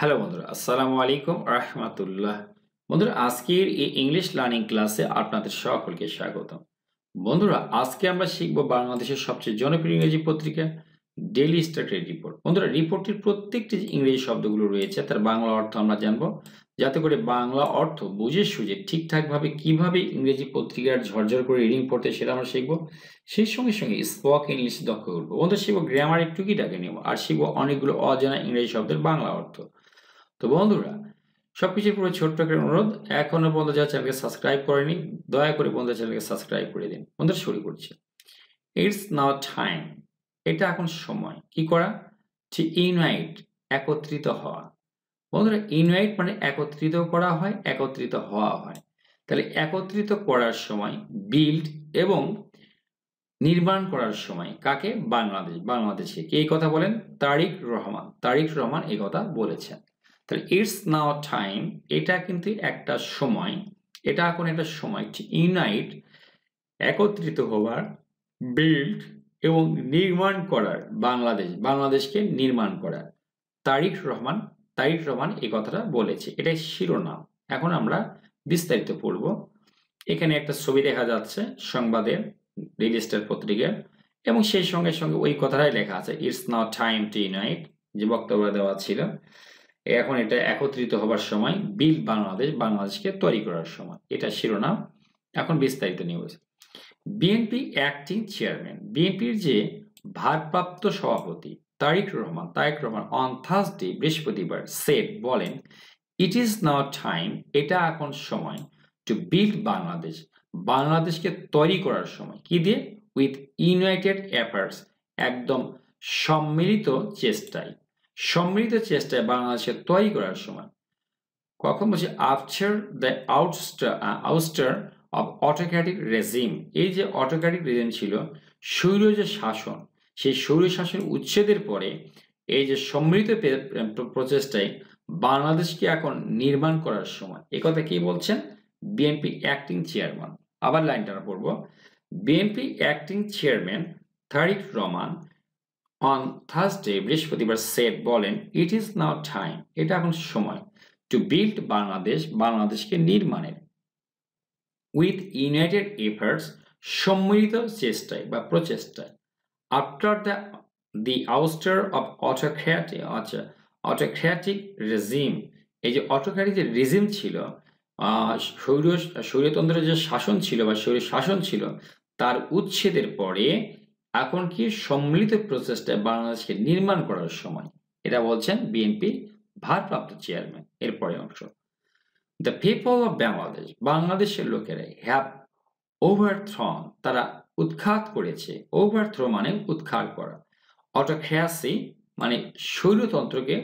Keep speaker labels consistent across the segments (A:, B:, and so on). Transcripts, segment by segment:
A: Hello বন্ধুরা, আসসালামু আলাইকুম রাহমাতুল্লাহ। বন্ধুরা, আজকের এই ইংলিশ লার্নিং ক্লাসে আপনাদের সকলকে স্বাগতম। বন্ধুরা, আজকে আমরা শিখব বাংলাদেশের সবচেয়ে জনপ্রিয় ইংরেজি পত্রিকা ডেইলি স্টার ট্রেড রিপোর্ট। বন্ধুরা, রিপোর্টটির প্রত্যেকটি যে ইংরেজি শব্দগুলো রয়েছে তার বাংলা অর্থ আমরা জানবো, যাতে করে বাংলা অর্থ বুঝে সুঝে ঠিকঠাকভাবে কিভাবে ইংরেজি পত্রিকার ঝরঝর করে রিডিং পড়তে সেটা আমরা শিখবো। সেই সঙ্গে সঙ্গে স্পোক ইংলিশ দক্ষ করবো। বন্ধুরা, শিখবো গ্রামারের টুকিটাকি নেব আর শিখবো অনেকগুলো অজানা ইংরেজি শব্দের বাংলা অর্থ। তো বন্ধুরা, সবকিছুর পুরো ছোট্ট একটা অনুরোধ, এখনো পর্যন্ত যারা চ্যানেলকে সাবস্ক্রাইব করেনি দয়া করে বন্ধুরা চ্যানেলকে সাবস্ক্রাইব করে দিন। বন্ধুরা, শুরু করছি। ইটস নাও টাইম, এটা এখন সময় কি করা, টু ইউনাইট, একত্রিত হওয়া। বন্ধুরা, ইউনাইট মানে একত্রিত করা হয়, একত্রিত হওয়া হয়। তাহলে একত্রিত করার সময় বিল্ড এবং নির্মাণ করার সময় কাকে? বাংলাদেশকে কে এই কথা বলেন? তারিক রহমান এই কথা বলেছেন। তাহলে ইটস নাও টাইম, এটা কিন্তু একটা সময়, এটা এখন একটা সময় টু ইউনাইট, একত্রিত হওয়ার, বিল্ড এবং নির্মাণ করার, বাংলাদেশকে নির্মাণ করার। তারিক রহমান এই কথাটা বলেছে, এটাই শিরোনাম। এখন আমরা বিস্তারিত পড়ব। এখানে একটা ছবি দেখা যাচ্ছে সংবাদের, ডেইলি স্টার পত্রিকার, এবং সেই সঙ্গে সঙ্গে ওই কথাটাই লেখা আছে it's now time to unite, যে বক্তব্য দেওয়া ছিল। এখন এটা একত্রিত হবার সময়, বিল্ড বাংলাদেশকে তৈরি করার সময়, এটা শিরোনাম। এখন বিস্তারিত নিউজ। বিএনপি অ্যাক্টিং চেয়ারম্যান, বিএনপির যে ভারপ্রাপ্ত সভাপতি তারেক রহমান অন থার্সডে, বৃহস্পতিবার, সেড বলেন, ইট ইজ নাও টাইম, এটা এখন সময়, টু বিল্ড বাংলাদেশকে তৈরি করার সময়। কি দিয়ে? উইথ ইউনাইটেড এফার্টস, একদম সম্মিলিত চেষ্টায় বাংলাদেশকে তৈরি করার সময়। কখন বলছি? After the ouster of autocratic regime, এই যে অটোক্র্যাটিক রেজিম ছিল, স্বৈর যে শাসন, সেই স্বৈর শাসন উচ্ছেদের পরে এই যে সম্মিলিত প্রচেষ্টায় বাংলাদেশকে এখন নির্মাণ করার সময়। এই কথা কি বলছেন? BNP acting chairman. আবার লাইনটা পড়ব। BNP acting chairman Tarique Rahman on Thursday, বৃহস্পতিবার, সেড বলেন, ইট ইজ নাও টাইম, এটা এখন সময়, টু বিল্ড বাংলাদেশকে নির্মাণের, উইথ ইউনাইটেড এফার্টস, সম্মিলিত চেষ্টায় বা প্রচেষ্টায়, after the ouster of autocratic regime, এই যে অটোক্র্যাটিক যে রেজিম ছিল, স্বৈরতন্ত্রের যে শাসন ছিল বা স্বৈর শাসন ছিল, তার উচ্ছেদের পরে এখন কি সম্মিলিত প্রচেষ্টায় বাংলাদেশকে নির্মাণ করার সময়। এটা বলছেন বিএনপি ভারপ্রাপ্ত চেয়ারম্যান। এরপরে অংশ, দ্য পিপল অফ বাংলাদেশের লোকেরা হ্যাভ ওভারথ্রন, তারা উৎখাত করেছে। ওভারথ্রো মানে উৎখাত করা, অটোক্র্যাসি মানে স্বৈরতন্ত্রকে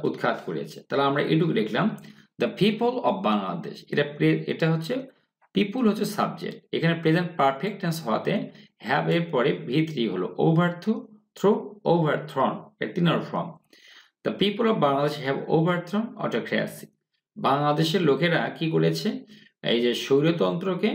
A: উৎখাত করেছে। তাহলে আমরা এটুকু দেখলাম, দ্য পিপল অফ বাংলাদেশ, এটা হচ্ছে পিপুল হচ্ছে সাবজেক্ট, এখানে প্রেজেন্ট পারফেক্ট টেন্স হওয়াতে হ্যাভ এর পরে V3 হলো ওভারথ্রন, এর 3 নম্বর form. The people of Bangladesh have overthrown autocracy, বাংলাদেশের লোকেরা কি করেছে? এই যে স্বৈরতন্ত্রকে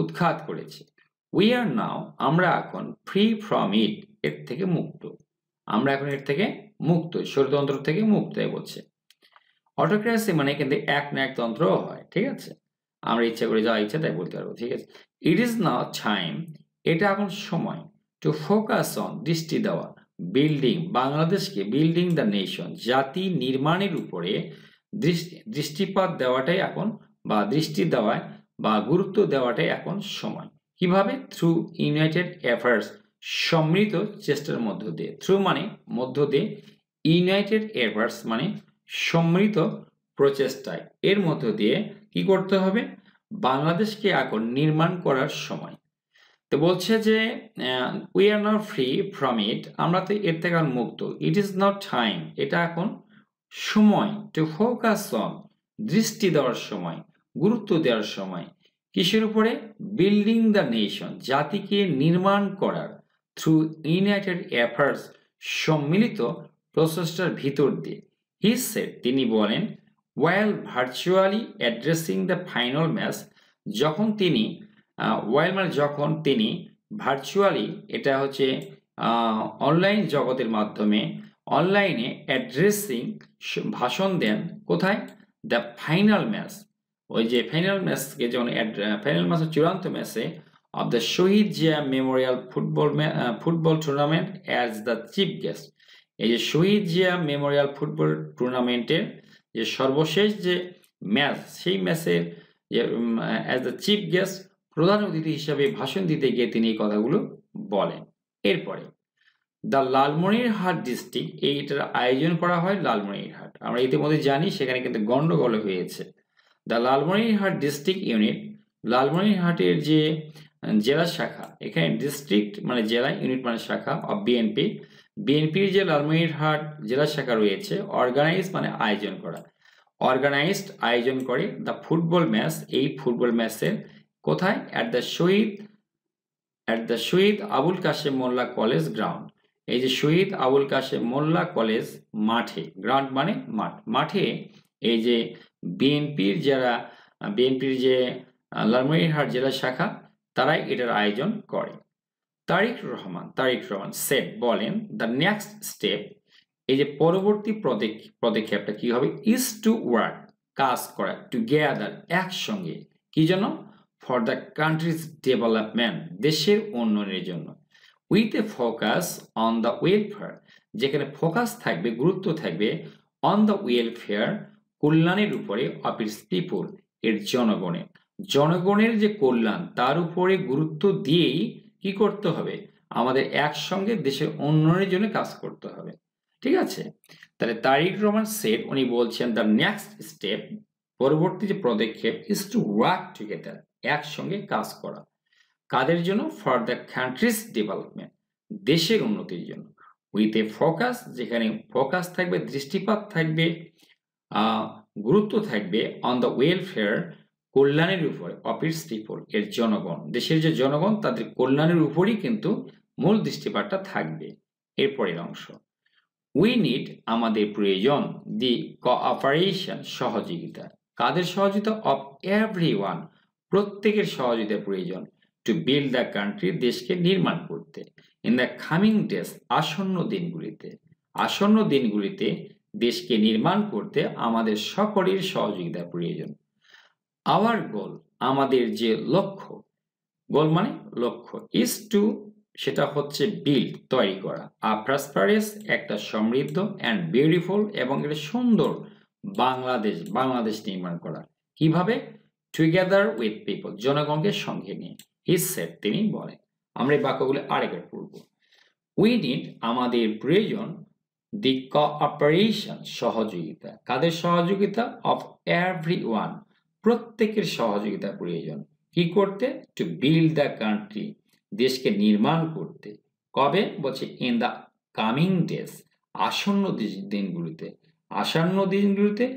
A: উৎখাত করেছে। উই আর নাও, আমরা এখন, ফ্রি ফ্রম ইট, এর থেকে মুক্ত, আমরা এখন এর থেকে মুক্ত, স্বৈরতন্ত্র থেকে মুক্ত বলছে। অটোক্র্যাসি মানে কিন্তু এক না এক তন্ত্রও হয়, ঠিক আছে? আমরা ইচ্ছা করে যা ইচ্ছা তাই বলতে পারবো, ঠিক আছে? ইট ইজ নাও টাইম, এটা এখন সময়, টু ফোকাস অন, দৃষ্টি দেওয়া, বাংলাদেশকে, বিল্ডিং দ্য নেশন, জাতি নির্মাণের উপরে দৃষ্টিপাত দেওয়াটাই এখন, বা দৃষ্টি দেওয়ায় বা গুরুত্ব দেওয়াটাই এখন সময়। কিভাবে? থ্রু ইউনাইটেড এফার্টস, সম্মিলিত চেষ্টার মধ্য দিয়ে, থ্রু মানে মধ্য দিয়ে, ইউনাইটেড এফার্টস মানে সম্মিলিত প্রচেষ্টায়, এর মধ্য দিয়ে কি করতে হবে? বাংলাদেশকে এখন নির্মাণ করার সময়। তো বলছে যে we are not free from it, আমরা তো এর থেকে মুক্ত। ইট ইজ নট টাইম, এটা এখন সময়, টু ফোকাস অন, দৃষ্টি দেওয়ার সময়, গুরুত্ব দেওয়ার সময়, কিসের উপরে? বিল্ডিং দ্য নেশন, জাতিকে নির্মাণ করার, থ্রু ইউনাইটেড এফার্টস, সম্মিলিত প্রচেষ্টার ভিতর দিয়ে। হি সেড, তিনি বলেন, while virtually addressing the final match, যখন তিনি যখন তিনি ভার্চুয়ালি, এটা হচ্ছে অনলাইন জগতের মাধ্যমে, অনলাইনে অ্যাড্রেসিং, ভাষণ দেন কোথায়? দ্য ফাইনাল ম্যাচ, ওই যে ফাইনাল ম্যাচকে যখন ফাইনাল ম্যাচের চূড়ান্ত ম্যাচে of the Shaheed Zia memorial football tournament as the chief guest. এই যে শহীদ জিয়া মেমোরিয়াল ফুটবল টুর্নামেন্টের যে সর্বশেষ যে ম্যাচ, সেই ম্যাচের অ্যাজ দ্য চিফ গেস্ট প্রধান অতিথি হিসাবে ভাষণ দিতে গিয়ে তিনি এই কথাগুলো বলেন। এরপরে দ্য লালমনিরহাট ডিস্ট্রিক্ট, এইটার আয়োজন করা হয় লালমনিরহাট। আমরা ইতিমধ্যে জানি সেখানে কিন্তু গন্ডগোল হয়েছে। দ্য লালমনিরহাট ডিস্ট্রিক্ট ইউনিট, লালমনিরহাটের যে জেলা শাখা, এখানে ডিস্ট্রিক্ট মানে জেলা, ইউনিট মানে শাখা অফ বিএনপি, বিএনপির যে লালমনিরহাট জেলা শাখা রয়েছে, অর্গানাইজ মানে আয়োজন করা, অর্গানাইজড আয়োজন করে দ্য ফুটবল ম্যাচ, এই ফুটবল ম্যাচের কোথায়? At the Shaheed Abul Kashem Mollah college ground. এই যে শহীদ আবুল কাশেম মোল্লা কলেজ মাঠে, গ্রাউন্ড মানে মাঠ, মাঠে এই যে বিএনপির যে লালমনিরহাট জেলা শাখা তারাই এটার আয়োজন করে। তারিক রহমান সেট বলেন দ্য নেক্সট স্টেপ, এই যে পরবর্তী পদক্ষেপটা কি হবে? ইজ টু ওয়ার্ক, কাজ করা, টুগেদার একসঙ্গে, কি জন্য? ফর দ্য কান্ট্রিজ ডেভেলপমেন্ট, দেশের উন্নয়নের জন্য, with a focus on the welfare, যেখানে ফোকাস থাকবে, গুরুত্ব থাকবে অন দ্য ওয়েলফেয়ার, কল্যাণের উপরে, অফ ইটস পিপল, এর জনগণের যে কল্যাণ তার উপরে গুরুত্ব দিয়েই কি করতে হবে? আমাদের একসঙ্গে দেশের উন্নয়নের জন্য কাজ করতে হবে। ঠিক আছে, তাহলে তারিক রহমান সেট, উনি বলছেন দ্য নেক্সট স্টেপ, পরবর্তী যে পদক্ষেপ, ইজ টু ওয়ার্ক টুগেদার, একসঙ্গে কাজ করা, কাদের জন্য? ফর দ্য কান্ট্রিজ ডেভেলপমেন্ট, দেশের উন্নতির জন্য, উইথ এ ফোকাস, যেখানে ফোকাস থাকবে, দৃষ্টিপাত থাকবে, গুরুত্ব থাকবে অন দ্য ওয়েলফেয়ার, কল্যাণের উপরে, অফ ইটস পিপল, এর জনগণ, দেশের যে জনগণ তাদের কল্যাণের উপরই কিন্তু মূল দৃষ্টিপাতটা থাকবে। এরপরের অংশ, উই নিড, আমাদের প্রয়োজন, দি কোঅপারেশন, সহযোগিতা, কাদের সহযোগিতা? অফ এভরিওয়ান, প্রত্যেকের সহযোগিতা প্রয়োজন, টু বিল্ড দ্য কান্ট্রি, দেশকে নির্মাণ করতে, ইন দ্য কামিং ডেজ, আসন্ন দিনগুলিতে দেশকে নির্মাণ করতে আমাদের সকলের সহযোগিতা প্রয়োজন। আওয়ার গোল, আমাদের যে লক্ষ্য, গোল মানে লক্ষ্য, ইজ টু, সেটা হচ্ছে বিল্ড, তৈরি করা, আ প্রসপারাস, একটা সমৃদ্ধ, অ্যান্ড বিউটিফুল, এবং একটা সুন্দর বাংলাদেশ নির্মাণ করা, কিভাবে? টুগেদার উইথ পিপল, জনগণকে সঙ্গে নিয়ে, হি সেড, তিনি বলেন। আমরা এই বাক্যগুলো আরেকবার পড়ব। উই নিড, আমাদের প্রয়োজন, দি কোঅপারেশন, সহযোগিতা, কাদের সহযোগিতা? অফ এভরিওয়ান, প্রত্যেকের সহযোগিতা প্রয়োজন, কি করতে? টু বিল্ড দ্য কান্ট্রি, দেশকে নির্মাণ করতে, কবে? বলছে ইন দ্য কামিং ডেজ, আসন্ন দিনগুলিতে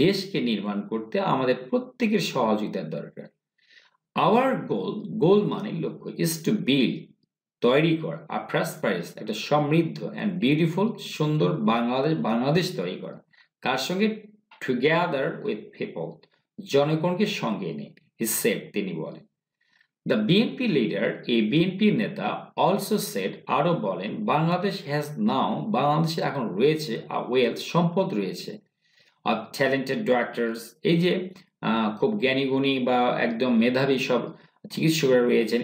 A: দেশকে নির্মাণ করতে আমাদের প্রত্যেকের সহযোগিতার দরকার। আওয়ার গোল মানে লক্ষ্য, ইজ টু বিল্ড, তৈরি করা, আ প্রসপারাস, একটা সমৃদ্ধ, অ্যান্ড বিউটিফুল, সুন্দর বাংলাদেশ তৈরি করা, কার সঙ্গে? টুগেদার উইথ পিপল, জনগণকে সঙ্গে এনে, হি সেড, তিনি বলেন। দ্য বিএনপি লিডার, এই বিএনপি নেতা, অলসো সেড, আরো বলেন, বাংলাদেশ হ্যাজ নাও, বাংলাদেশে এখন রয়েছে, ওয়েলথ, সম্পদ রয়েছে, অফ ট্যালেন্টেড ডক্টরস, এই যে খুব জ্ঞানীগুণী বা একদম মেধাবী সব চিকিৎসকরা রয়েছেন,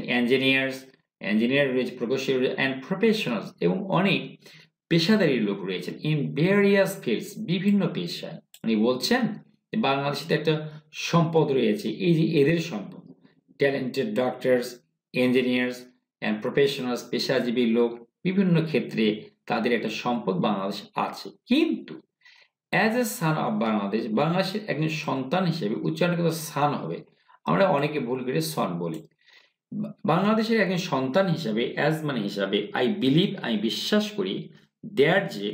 A: ইঞ্জিনিয়ার রয়েছে, প্রকৌশলী, অ্যান্ড প্রফেশনালস, এবং অনেক পেশাদারী লোক রয়েছেন, ইন ভেরিয়াস ফিল্ডস, বিভিন্ন পেশায়। উনি বলছেন বাংলাদেশে একটা সম্পদ রয়েছে, এই যে এদের সম্পদ, talented doctors, engineers, and professionals, পেশাজীবী লোক, বিভিন্ন ক্ষেত্রে তাদের একটা সম্পদ বাংলাদেশ আছে। কিন্তু as a son of Bangladesh, বাংলাদেশের একজন সন্তান হিসেবে, উচ্চারণ কিন্তু সান হবে, আমরা অনেকে ভুল করে সন বলি, বাংলাদেশের একজন সন্তান হিসাবে, অ্যাজ মানে হিসাবে, আই বিলিভ, আমি বিশ্বাস করি, দ্যাট যে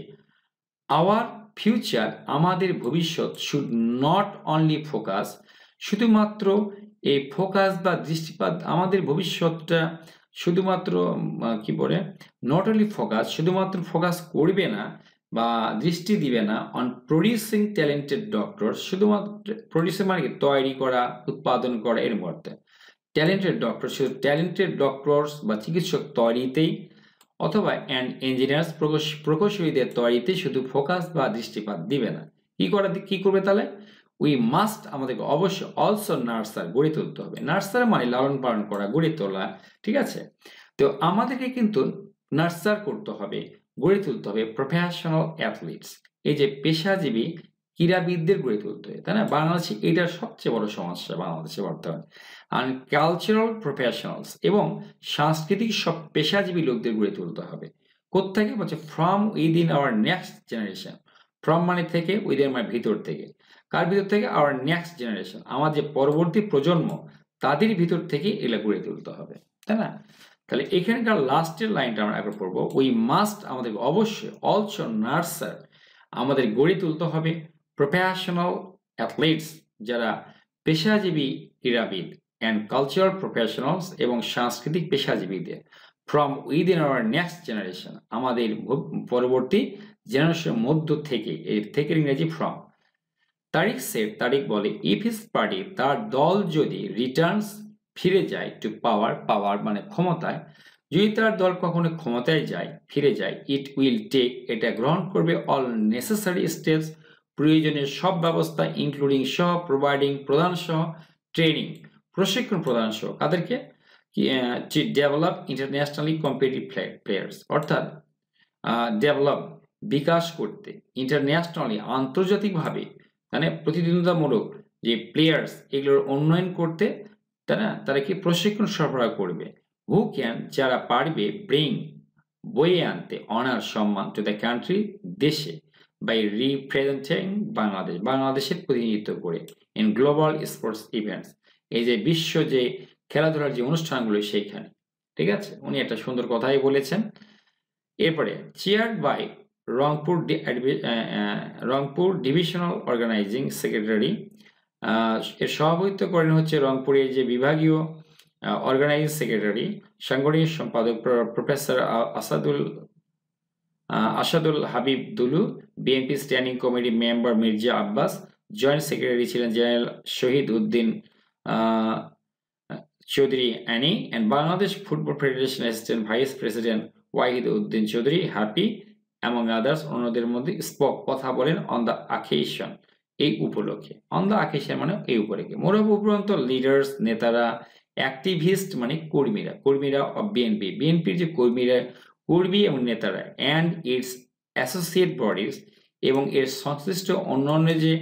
A: আওয়ার ফিউচার, আমাদের ভবিষ্যৎ, শুড নট অনলি ফোকাস, শুধুমাত্র এই ফোকাস বা দৃষ্টিপাত, আমাদের ভবিষ্যৎটা শুধুমাত্র কি বলে, নট অনলি ফোকাস, শুধুমাত্র ফোকাস করবে না বা দৃষ্টি দিবে না অন প্রডিউসিং ট্যালেন্টেড ডক্টর, শুধুমাত্র প্রডিউসিং মানে তৈরি করা, উৎপাদন করা, এর মধ্যে ট্যালেন্টেড ডক্টর, শুধু ট্যালেন্টেড ডক্টরস বা চিকিৎসক তৈরিতেই, অথবা অ্যান্ড ইঞ্জিনিয়ার্স, প্রকৌশলীদের তৈরিতে শুধু ফোকাস বা দৃষ্টিপাত দিবে না, কি করবে তাহলে? উই মাস্ট আমাদেরকে অবশ্যই অলসো নার্সার গড়ে তুলতে হবে। নার্সার মানে লালন পালন করা, গড়ে তোলা, ঠিক আছে? তো আমাদেরকে কিন্তু নার্সার করতে হবে, গড়ে তুলতে হবে প্রফেশনাল অ্যাথলিটস, এই যে পেশাজীবী ক্রীড়াবিদদের গড়ে তুলতে হবে, তাই না? বাংলাদেশে এটার সবচেয়ে বড় সমস্যা বাংলাদেশে বর্তমানে। আর কালচারাল প্রফেশনালস এবং সাংস্কৃতিক সব পেশাজীবী লোকদের গড়ে তুলতে হবে। কোত্থেকে বলছে? From within our next generation. From মানে থেকে, উইদিন মানে ভিতর থেকে। কার ভিতর থেকে? আওয়ার নেক্সট জেনারেশন, আমার যে পরবর্তী প্রজন্ম, তাদের ভিতর থেকে এগুলা গড়ে তুলতে হবে, তাই না? তাহলে এখানকার লাস্টের লাইনটা আমরা একবার পড়বো। উই মাস্ট আমাদের অবশ্যই অলসো নার্সার আমাদের গড়ে তুলতে হবে প্রফেশনাল অ্যাথলিটস যারা পেশাজীবী ক্রীড়াবিদ অ্যান্ড কালচারাল প্রফেশনালস এবং সাংস্কৃতিক পেশাজীবীদের from within our next generation, আমাদের পরবর্তী জেনারেশনের মধ্য থেকে, এর থেকে ইংরেজি ফ্রম। তারিক সেট, তারিক বলে, ইফ হিজ পার্টি, তার দল যদি রিটার্নস ফিরে যায় টু পাওয়ার, পাওয়ার মানে ক্ষমতায়, যদি তার দল কখনো ক্ষমতায় যায়, ফিরে যায়, ইট উইল টেক, এটা গ্রহণ করবে অল নেসেসারি স্টেপস, প্রয়োজনীয় সব ব্যবস্থা, ইনক্লুডিং সহ, প্রোভাইডিং প্রদান সহ, ট্রেনিং প্রশিক্ষণ প্রদান সহ, কাদেরকে? To develop internationally competitive players, অর্থাৎ ডেভেলপ বিকাশ করতে, ইন্টারন্যাশনালি আন্তর্জাতিকভাবে, মানে প্রতিদ্বন্দ্বিতামূলক যে প্লেয়ার্স, এগুলোর উন্নয়ন করতে, তাই না? তারা কি প্রশিক্ষণ সরবরাহ করবে। হু ক্যান, যারা পারবে, ব্রিং বয়ে আনতে, অনার সম্মান টু দ্য কান্ট্রি, দেশে, বাই রিপ্রেজেন্টিং বাংলাদেশ, বাংলাদেশের প্রতিনিধিত্ব করে, ইন গ্লোবাল স্পোর্টস ইভেন্টস, এই যে বিশ্ব যে খেলাধুলার যে অনুষ্ঠানগুলো সেইখানে, ঠিক আছে? উনি একটা সুন্দর কথাই বলেছেন। এরপরে chaired by Rangpur divisional organising secretary, এর সভাপতিত্ব করেন হচ্ছে রংপুরের যে বিভাগীয় অর্গানাইজিং সেক্রেটারি, সাংগঠনিক সম্পাদক professor Asadul Habib Dulu, BNP standing committee member Mirza Abbas, joint secretary ছিলেন general Shahid Uddin Chowdhury Annie, and Bangladesh football federation assistant vice president Wahid Uddin Chowdhury Happy, among others, অন্যদের মধ্যে স্পোক, কথা বলেন, অন দ্য অকেশন, এই উপলক্ষে। অন দ্য অকেশন মানে এই উপলক্ষে। মোরব উপরন্ত লিডার্স, নেতারা, অ্যাক্টিভিস্ট মানে কর্মীরা, কর্মীরা অফ বিএনপি, বিএনপির যে কর্মীরা, কর্মী এবং নেতারা, অ্যান্ড ইটস অ্যাসোসিয়েট বডিজ, এবং এর সংশ্লিষ্ট অন্যান্য যে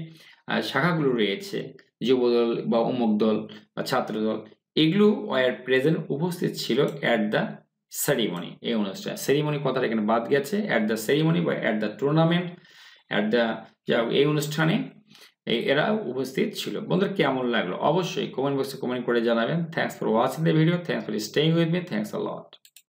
A: শাখাগুলো রয়েছে, যুবদল বা অমুক দল বা ছাত্রদল, এগুলো ওয়ার প্রেজেন্ট, উপস্থিত ছিল অ্যাট দ্য সেরিমনি, এই অনুষ্ঠান। সেরিমনি কথাটা এখানে বাদ গেছে, অ্যাট দ্য সেরিমনি বা at the tournament, at the, এই অনুষ্ঠানে এরা উপস্থিত ছিল। বন্ধুরা কেমন লাগলো অবশ্যই কমেন্ট বক্সে কমেন্ট করে জানাবেন। Thanks for watching the video, thanks for staying with me, thanks a lot.